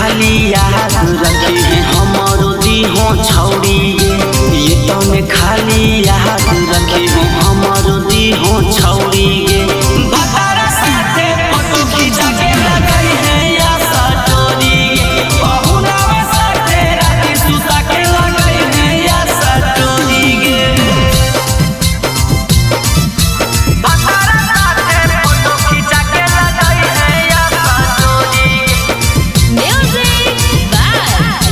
खाली याद रखे हैं हमारो दी हो छौड़ी गे। ये तो में खाली याद रखे हैं हमारो दी हो छौड़ी गे। भतारा साथे फोटो खींचा के लगाई है या सटोरी गे। बहुनावा साथे राती सुता के लगाई है या सटोरी गे। भतारा साथे फोटो खींचा के लगाई है या सटोरी गे। Music by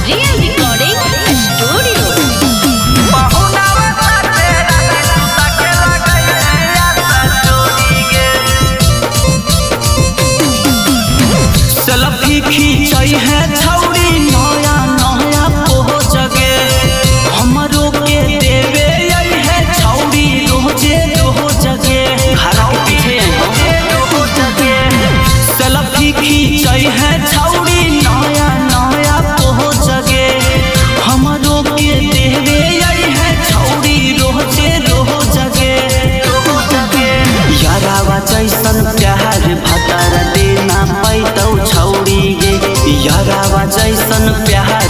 Real Recording Studio. बहुनावा साथे राती सुता के लगाई है या सटोरी गे। सेल्फी खींचई है छौड़ी नया नया पोहो जगे। हमरो के देवे आई है छौड़ी रोजे रोहो जगे। घरा के पीछे रोहो जगे। सेल्फी खींचई है छौड़ी नया नया पोहो जगे। हमरो के देवे आई है छौड़ी रोजे रोहो जगे। यारावा जैसन प्यार भतारा देना पैतौ छौड़ी गे। यारावा जैसन प्यार